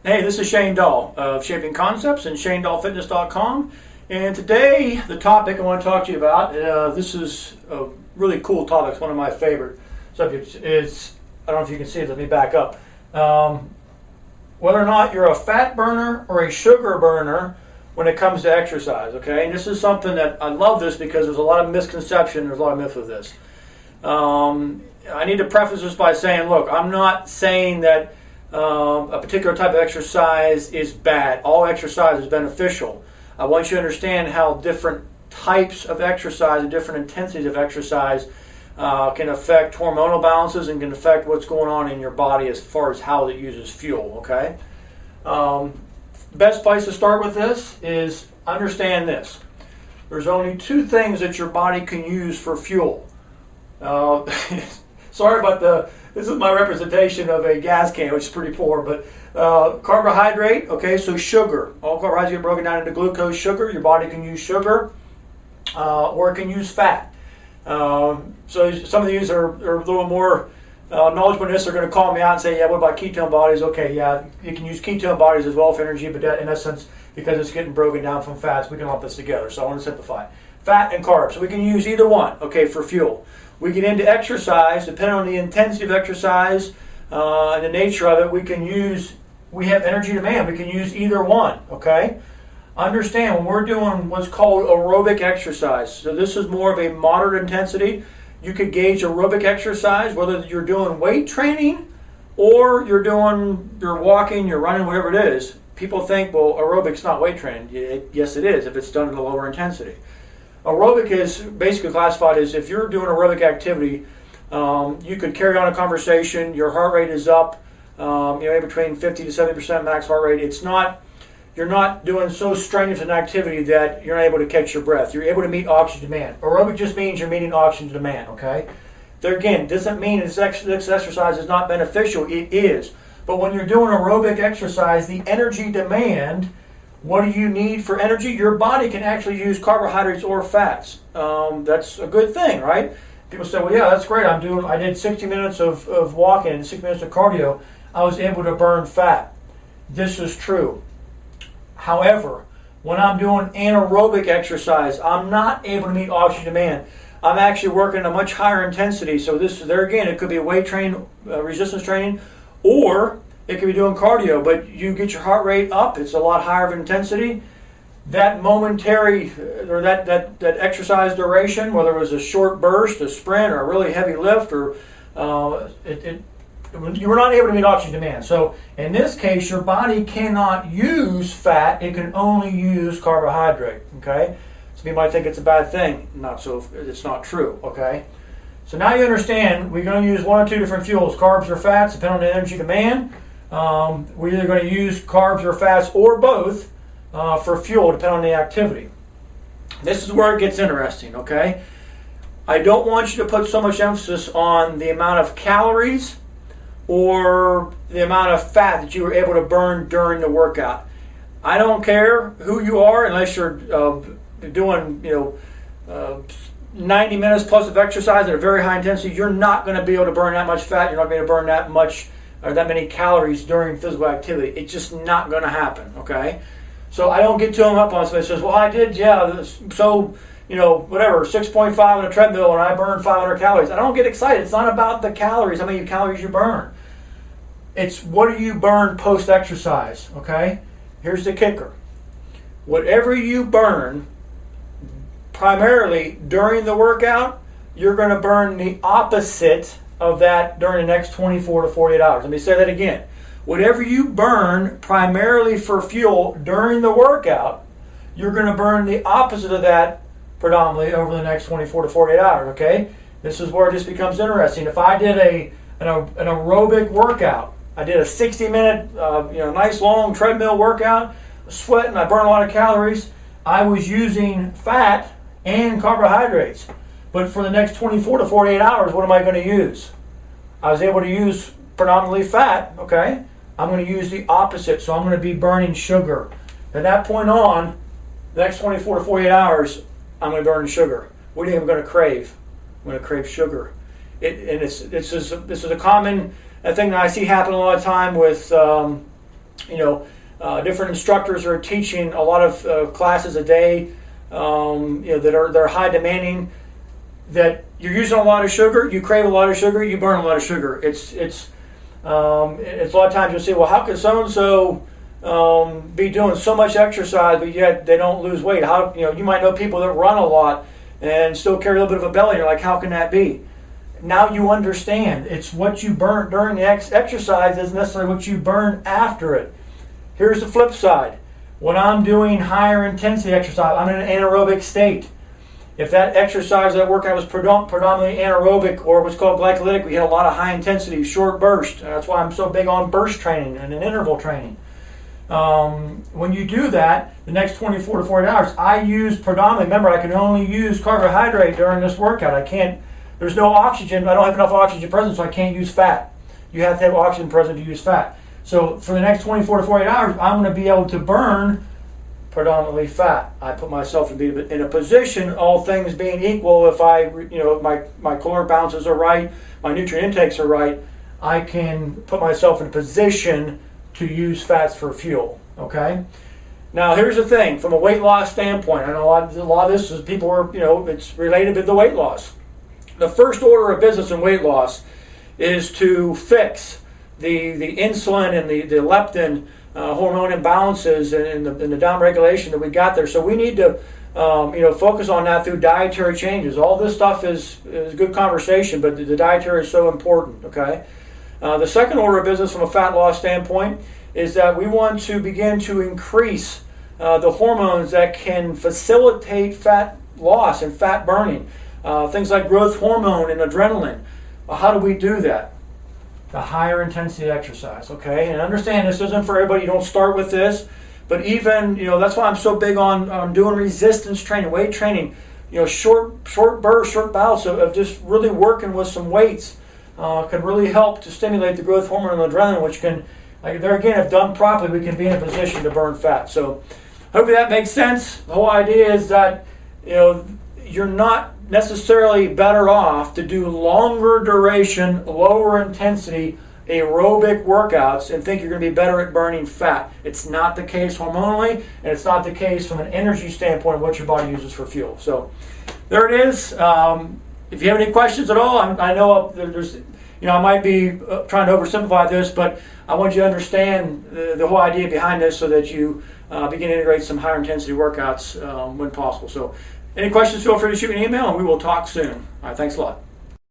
Hey, this is Shane Dahl of Shaping Concepts and ShaneDahlFitness.com. And today, the topic I want to talk to you about, this is a really cool topic. It's one of my favorite subjects. I don't know if you can see it, let me back up. Whether or not you're a fat burner or a sugar burner when it comes to exercise, okay? And this is something that I love this because there's a lot of misconception, there's a lot of myth with this. I need to preface this by saying, look, I'm not saying that a particular type of exercise is bad. All exercise is beneficial. I want you to understand how different types of exercise and different intensities of exercise can affect hormonal balances and can affect what's going on in your body as far as how it uses fuel, okay? Best place to start with this is understand this. There's only two things that your body can use for fuel. Sorry about this is my representation of a gas can, which is pretty poor, but carbohydrate, okay, so sugar. All carbohydrates get broken down into glucose, sugar. Your body can use sugar, or it can use fat. So some of these are a little more knowledgeable in this. They're going to call me out and say, yeah, what about ketone bodies? Okay, yeah, you can use ketone bodies as well for energy, but that, in essence, because it's getting broken down from fats, we can lump this together. So I want to simplify. Fat and carbs. So we can use either one, okay, for fuel. We get into exercise, depending on the intensity of exercise and the nature of it, we have energy demand. We can use either one, okay? Understand, when we're doing what's called aerobic exercise, so this is more of a moderate intensity. You could gauge aerobic exercise, whether you're doing weight training or you're walking, you're running, whatever it is. People think, well, aerobic's not weight training. Yes, it is, if it's done at a lower intensity. Aerobic is basically classified as if you're doing aerobic activity, you could carry on a conversation, your heart rate is up, between 50 to 70% max heart rate. You're not doing so strenuous an activity that you're not able to catch your breath. You're able to meet oxygen demand. Aerobic just means you're meeting oxygen demand, okay? There again, doesn't mean this exercise is not beneficial. It is. But when you're doing aerobic exercise, the energy demand, what do you need for energy? Your body can actually use carbohydrates or fats. That's a good thing, right? People say, well, yeah, that's great. I did 60 minutes of walking and 60 minutes of cardio. I was able to burn fat. This is true. However, when I'm doing anaerobic exercise, I'm not able to meet oxygen demand. I'm actually working at a much higher intensity. So there again, it could be weight training, resistance training, or it could be doing cardio, but you get your heart rate up. It's a lot higher of intensity. That momentary, or that exercise duration, whether it was a short burst, a sprint, or a really heavy lift, or you were not able to meet oxygen demand. So in this case, your body cannot use fat. It can only use carbohydrate, okay? Some people might think it's a bad thing. It's not true, okay? So now you understand we're going to use one or two different fuels, carbs or fats, depending on the energy demand. We're either going to use carbs or fats or both for fuel, depending on the activity. This is where it gets interesting, okay? I don't want you to put so much emphasis on the amount of calories or the amount of fat that you were able to burn during the workout. I don't care who you are, unless you're doing 90 minutes plus of exercise at a very high intensity. You're not going to be able to burn that much fat. You're not going to be able to burn that much or that many calories during physical activity. It's just not going to happen, okay? So I don't get too hung up on somebody who says, well, I did, so, 6.5 on a treadmill and I burned 500 calories. I don't get excited. It's not about the calories, how many calories you burn. It's what do you burn post-exercise, okay? Here's the kicker. Whatever you burn, primarily during the workout, you're going to burn the opposite of that during the next 24 to 48 hours. Let me say that again. Whatever you burn primarily for fuel during the workout, you're going to burn the opposite of that predominantly over the next 24 to 48 hours, okay? This is where this becomes interesting. If I did an aerobic workout, I did a 60-minute, nice long treadmill workout, sweating, I burned a lot of calories, I was using fat and carbohydrates. But for the next 24 to 48 hours, what am I going to use? I was able to use predominantly fat, okay? I'm going to use the opposite, so I'm going to be burning sugar. At that point on, the next 24 to 48 hours, I'm going to burn sugar. What do you think I'm going to crave? I'm going to crave sugar. This is a common thing that I see happen a lot of time with different instructors are teaching a lot of classes a day, that are high demanding, that you're using a lot of sugar, you crave a lot of sugar, you burn a lot of sugar. It's a lot of times you'll say, well, how could so-and-so be doing so much exercise, but yet they don't lose weight? How, you might know people that run a lot and still carry a little bit of a belly. You're like, how can that be? Now you understand. It's what you burn during the exercise isn't necessarily what you burn after it. Here's the flip side. When I'm doing higher intensity exercise, I'm in an anaerobic state. If that exercise, that workout was predominantly anaerobic or what's called glycolytic, we had a lot of high intensity, short burst. That's why I'm so big on burst training and an interval training. When you do that, the next 24 to 48 hours, I use predominantly, remember, I can only use carbohydrate during this workout. There's no oxygen, I don't have enough oxygen present, so I can't use fat. You have to have oxygen present to use fat. So for the next 24 to 48 hours, I'm going to be able to burn predominantly fat. I put myself in a position, all things being equal, if my caloric balances are right, my nutrient intakes are right, I can put myself in a position to use fats for fuel. Okay. Now here's the thing, from a weight loss standpoint, I know a lot of this is people are, it's related to the weight loss. The first order of business in weight loss is to fix the insulin and the leptin hormone imbalances and the down regulation that we got there. So we need to focus on that through dietary changes. All this stuff is good conversation, but the dietary is so important. Okay. The second order of business from a fat loss standpoint is that we want to begin to increase the hormones that can facilitate fat loss and fat burning. Things like growth hormone and adrenaline. How do we do that? The higher intensity exercise, okay? And understand this isn't for everybody. You don't start with this, but even, that's why I'm so big on doing resistance training, weight training, short bursts, short bouts of just really working with some weights can really help to stimulate the growth hormone and adrenaline, which can, there again, if done properly, we can be in a position to burn fat. So hopefully that makes sense. The whole idea is that, you're not necessarily better off to do longer duration, lower intensity aerobic workouts and think you're going to be better at burning fat. It's not the case hormonally, and it's not the case from an energy standpoint of what your body uses for fuel. So there it is. If you have any questions at all, I know there's, I might be trying to oversimplify this, but I want you to understand the whole idea behind this so that you begin to integrate some higher intensity workouts when possible. So any questions, feel free to shoot me an email, and we will talk soon. All right, thanks a lot.